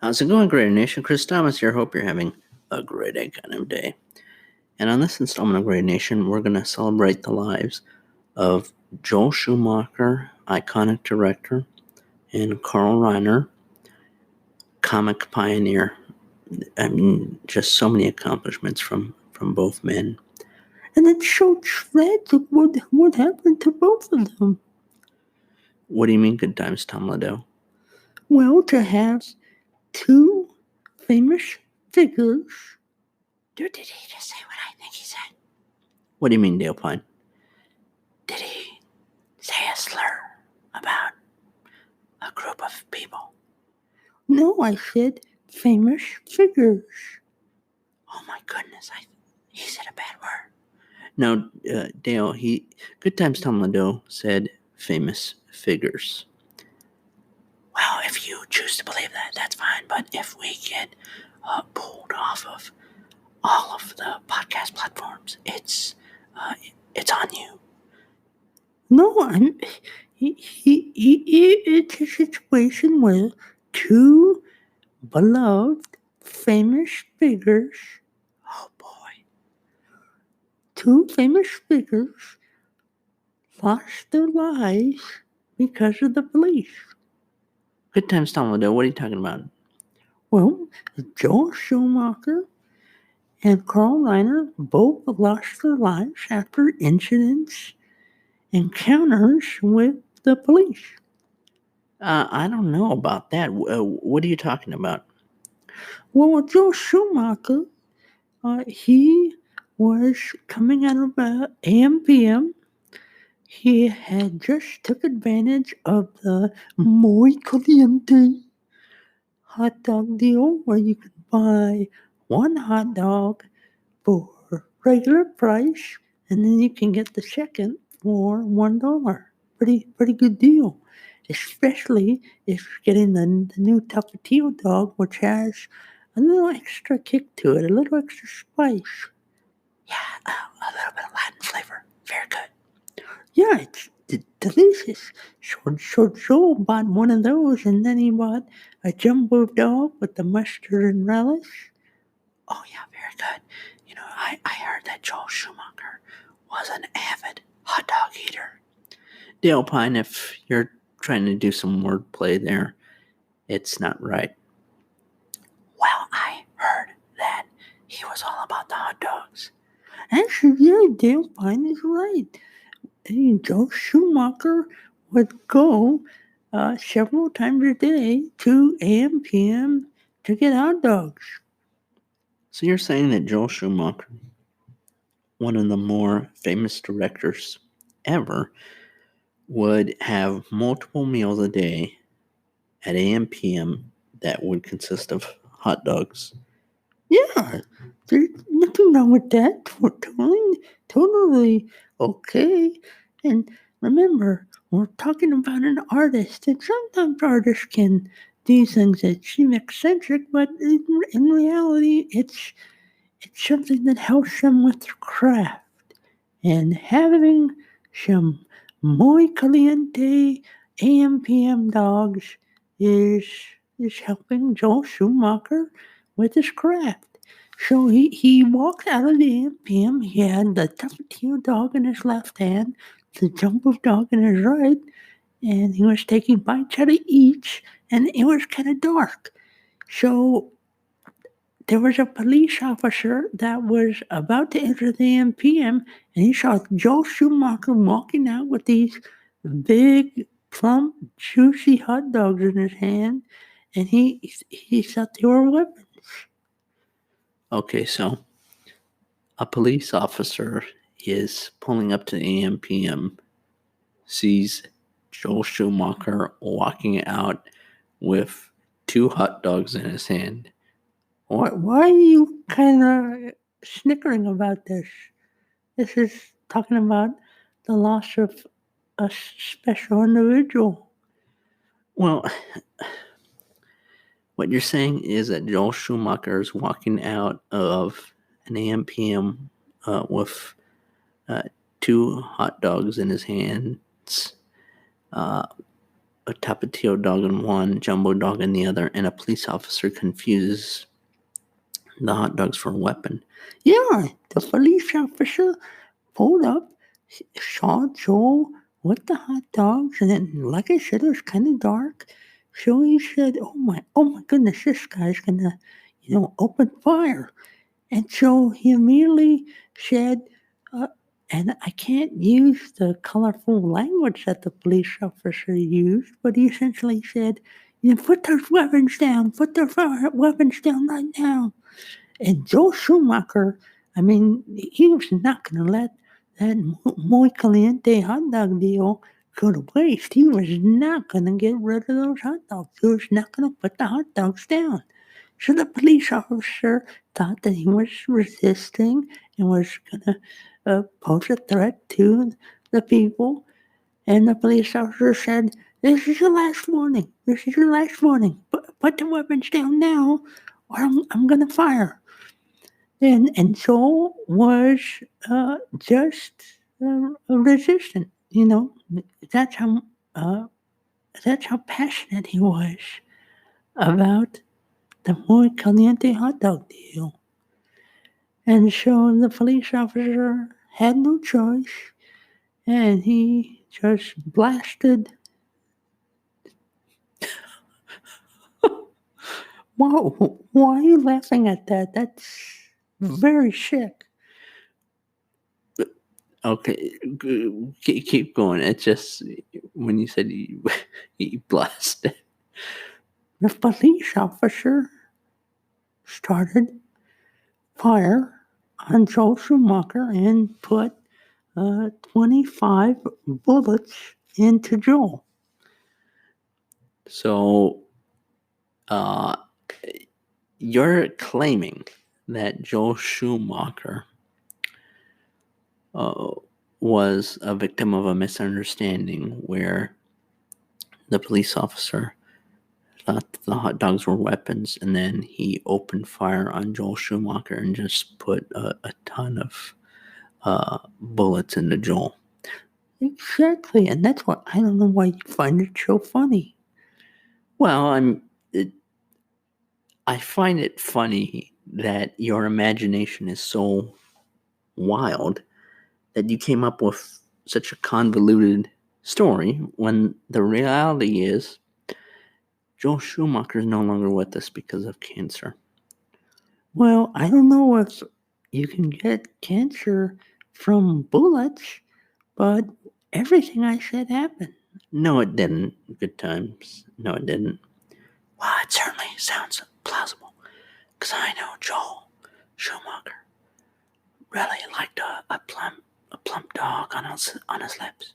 How's it going, Greater Nation? Chris Thomas here. Hope you're having a great kind of day. And on this installment of Great Nation, we're going to celebrate the lives of Joel Schumacher, iconic director, and Carl Reiner, comic pioneer. I mean, just so many accomplishments from both men. And it's so tragic what happened to both of them. What do you mean, good times, Tom Ladeau? Well, to have two famous figures. Dude, did he just say what I think he said? What do you mean, Dale Pine? Did he say a slur about a group of people? No, I said famous figures. Oh my goodness, he said a bad word. No, Dale, good times, Tom Ladeau said famous figures. Well, if you choose to believe that, that's fine. But if we get pulled off of all of the podcast platforms, it's on you. No, it's a situation where two beloved famous figures. Oh boy. Two famous figures lost their lives because of the police. Good times, Tom Ladeau. What are you talking about? Well, Joel Schumacher and Carl Reiner both lost their lives after encounters with the police. I don't know about that. What are you talking about? Well, Joel Schumacher, he was coming out of ampm. He had just took advantage of the muy caliente hot dog deal where you could buy one hot dog for regular price, and then you can get the second for $1. Pretty good deal, especially if you're getting the new Tapatio dog, which has a little extra kick to it, a little extra spice. Yeah, a little bit of Latin flavor. Very good. Yeah, it's delicious. So Joel bought one of those, and then he bought a jumbo dog with the mustard and relish. Oh yeah, very good. You know, I heard that Joel Schumacher was an avid hot dog eater. Dale Pine, if you're trying to do some wordplay there, it's not right. Well, I heard that he was all about the hot dogs. Actually, yeah, Dale Pine is right. Joel Schumacher would go several times a day to ampm to get hot dogs. So you're saying that Joel Schumacher, one of the more famous directors ever, would have multiple meals a day at ampm that would consist of hot dogs? Yeah, there's nothing wrong with that. Totally okay. And remember, we're talking about an artist, and sometimes artists can do things that seem eccentric, but in reality, it's something that helps them with their craft. And having some muy caliente ampm dogs is helping Joel Schumacher with his craft. So he walked out of the ampm. He had the Tapatio dog in his left hand, the jumbo dog in his right, and he was taking bites out of each, and it was kind of dark. So there was a police officer that was about to enter the ampm, and he saw Joel Schumacher walking out with these big, plump, juicy hot dogs in his hand, and he thought they were weapons. Okay, so a police officer is pulling up to the ampm, sees Joel Schumacher walking out with 2 hot dogs in his hand. Why are you kind of snickering about this? This is talking about the loss of a special individual. Well, what you're saying is that Joel Schumacher is walking out of an ampm with 2 hot dogs in his hands, a Tapatio dog in one, Jumbo dog in the other, and a police officer confuses the hot dogs for a weapon. Yeah, the police officer pulled up, saw Joel with the hot dogs, and then, like I said, it was kind of dark. So he said, oh my goodness, this guy's gonna, open fire. And so he immediately said, and I can't use the colorful language that the police officer used, but he essentially said, put those weapons down, weapons down right now. And Joel Schumacher, he was not going to let that muy caliente hot dog deal go to waste. He was not going to get rid of those hot dogs. He was not going to put the hot dogs down. So the police officer thought that he was resisting and was going to pose a threat to the people. And the police officer said, this is your last warning. This is your last warning. Put the weapons down now or I'm going to fire. And Joel was just resistant. That's how passionate he was about the muy caliente hot dog deal. And so the police officer had no choice, and he just blasted. Why are you laughing at that? That's very sick. Okay, keep going. It's just when you said he blasted. The police officer started fire on Joel Schumacher and put 25 bullets into Joel. So, you're claiming that Joel Schumacher was a victim of a misunderstanding where the police officer thought the hot dogs were weapons, and then he opened fire on Joel Schumacher and just put a ton of bullets into Joel. Exactly, and that's what I don't know why you find it so funny. Well, I find it funny that your imagination is so wild that you came up with such a convoluted story when the reality is Joel Schumacher is no longer with us because of cancer. Well, I don't know if you can get cancer from bullets, but everything I said happened. No, it didn't. Good times. No, it didn't. Well, it certainly sounds plausible, because I know Joel Schumacher really liked a plump dog on his lips.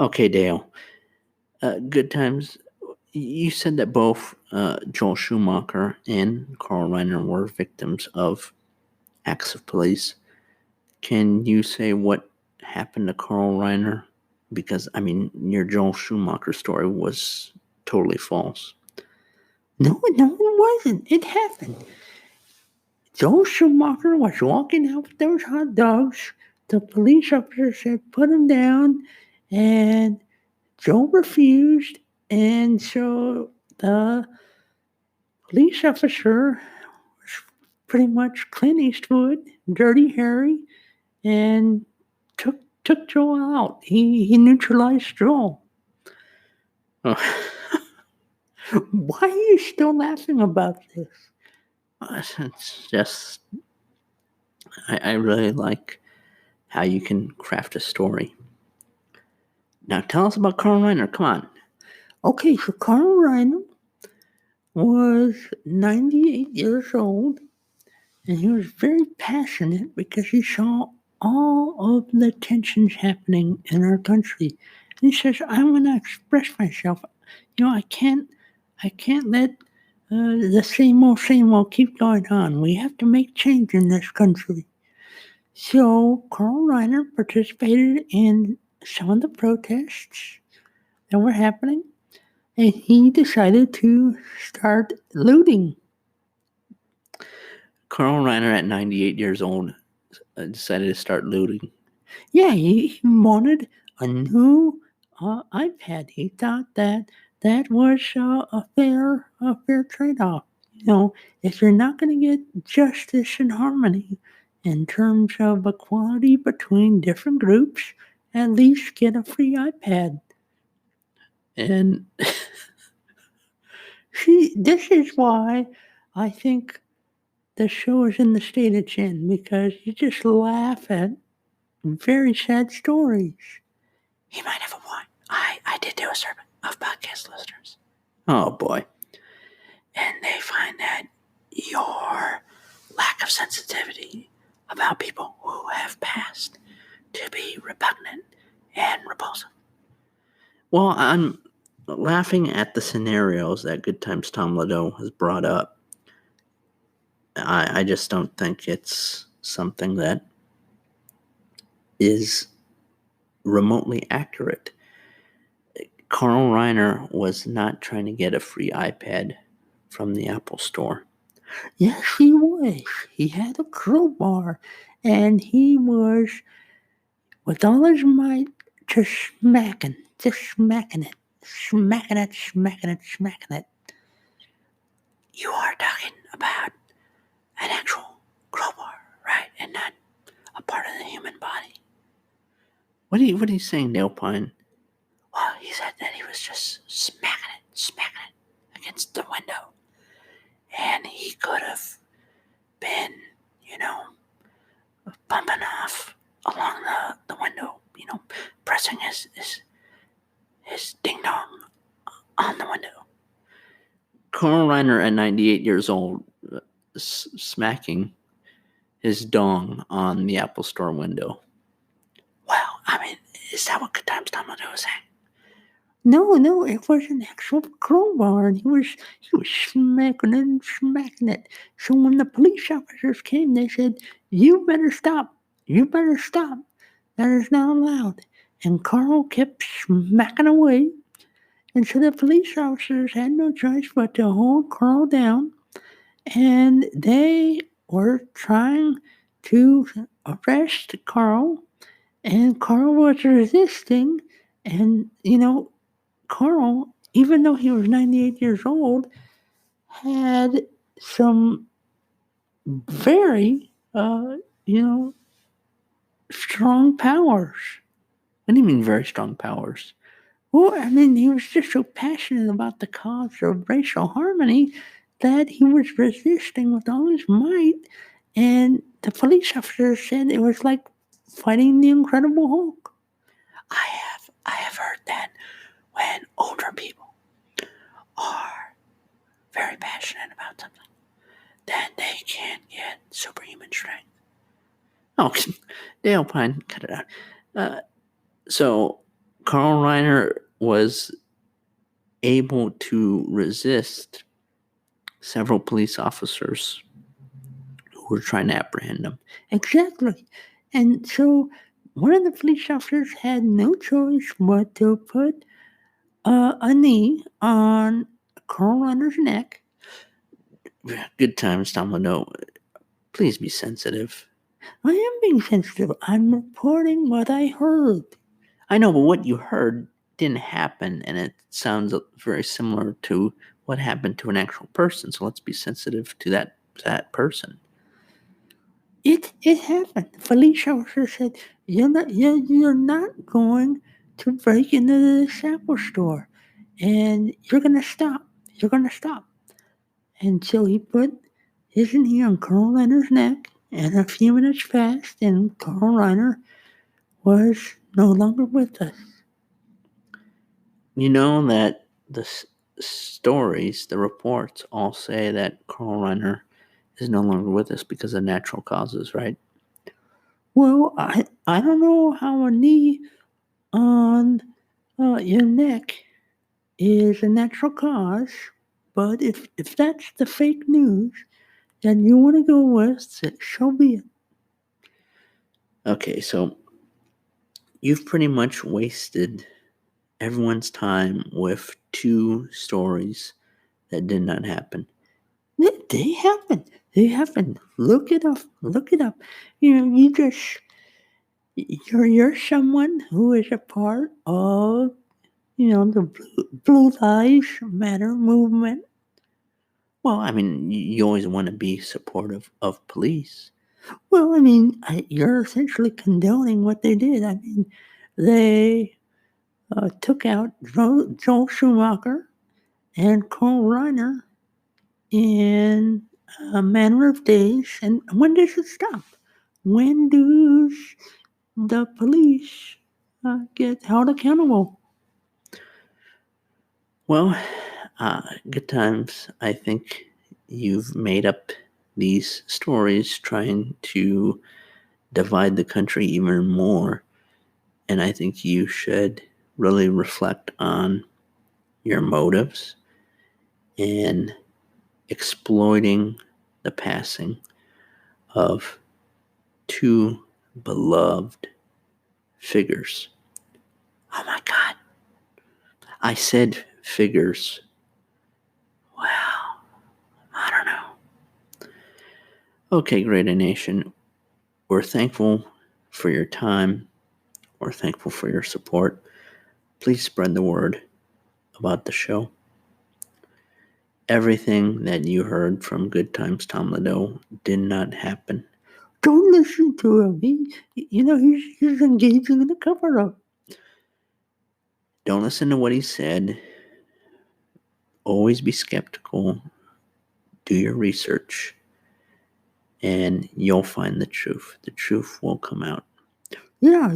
Okay, Dale. Good times. You said that both Joel Schumacher and Carl Reiner were victims of acts of police. Can you say what happened to Carl Reiner? Because, your Joel Schumacher story was totally false. No, it wasn't. It happened. Joel Schumacher was walking out with those hot dogs. The police officer said, put them down, and Joel refused, and so the police officer was pretty much Clint Eastwood, Dirty Harry, and took Joel out. He neutralized Joel. Oh. Why are you still laughing about this? It's just, I really like how you can craft a story. Now tell us about Carl Reiner. Come on. Okay, so Carl Reiner was 98 years old, and he was very passionate because he saw all of the tensions happening in our country. And he says, I want to express myself. I can't let the same old keep going on. We have to make change in this country. So Carl Reiner participated in some of the protests that were happening, and he decided to start looting. Carl Reiner, at 98 years old, decided to start looting. Yeah, he wanted a new iPad. He thought that that was a fair trade-off. If you're not going to get justice and harmony in terms of equality between different groups, at least get a free iPad. And See, this is why I think the show is in the state it's in, because you just laugh at very sad stories. He might have a point. I did do a survey of podcast listeners, oh boy, and they find that your lack of sensitivity about people who have passed to be repugnant and repulsive. well, I'm laughing at the scenarios that Good Times Tom Ladeau has brought up. I just don't think it's something that is remotely accurate. Carl Reiner was not trying to get a free iPad from the Apple Store. Yes, he was. He had a crowbar, and he was, with all his might, just smacking it. You are talking about an actual crowbar, right? And not a part of the human body. What are you saying, Dale Pine? Well, he said that he was just smacking it against the window. And he could have been, bumping off along the window, pressing his ding dong on the window. Carl Reiner at 98 years old smacking his dong on the Apple Store window. Well, I mean, is that what Good Times Tom Ladeau was saying? No, it was an actual crowbar, and he was smacking it. So when the police officers came, they said, "You better stop! That is not allowed." And Carl kept smacking away, and so the police officers had no choice but to hold Carl down, and they were trying to arrest Carl, and Carl was resisting, and Carl, even though he was 98 years old, had some very, strong powers. What do you mean very strong powers? Well, I mean, he was just so passionate about the cause of racial harmony that he was resisting with all his might, and the police officers said it was like fighting the Incredible Hulk. I have heard that when older people are very passionate about something, then they can get superhuman strength. Oh, Dale Pine, cut it out. So Carl Reiner was able to resist several police officers who were trying to apprehend him. Exactly. And so one of the police officers had no choice but to put a knee on Carl Reiner's neck. Good Times Tom Ladeau, please be sensitive. I am being sensitive. I'm reporting what I heard. I know, but what you heard didn't happen, and it sounds very similar to what happened to an actual person. So let's be sensitive to that person. It happened. The police officer said, "You're not going to break into the Apple Store, and you're gonna stop. And so he put his knee on Carl Reiner's neck, and a few minutes passed, and Carl Reiner was no longer with us. You know that the stories, the reports, all say that Carl Reiner is no longer with us because of natural causes, right? Well, I don't know how a knee on your neck is a natural cause, but if that's the fake news that you want to go with, so be it. Okay, so you've pretty much wasted everyone's time with two stories that did not happen. They happen. Look it up. You're someone who is a part of the Blue Lives Matter movement. Well, I mean, you always want to be supportive of police. Well, you're essentially condoning what they did. They took out Joel Schumacher and Carl Reiner in a matter of days. And when does it stop? When do the police get held accountable? Well, good times. I think you've made up these stories trying to divide the country even more. And I think you should really reflect on your motives in exploiting the passing of two beloved figures. Oh my God. I said figures. Well, I don't know. Okay, Great Nation. We're thankful for your time. We're thankful for your support. Please spread the word about the show. Everything that you heard from Good Times Tom Ladeau did not happen. Don't listen to him. He's engaging in a cover-up. Don't listen to what he said. Always be skeptical. Do your research. And you'll find the truth. The truth will come out. Yeah,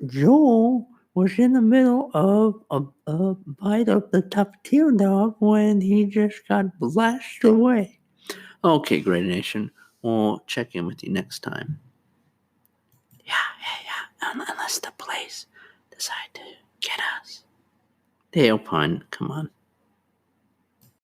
Joel was in the middle of a bite of the top tier dog when he just got blasted away. Okay, Great Nation. We'll check in with you next time. Yeah. Unless the police decide to get us. Dale Pine, come on.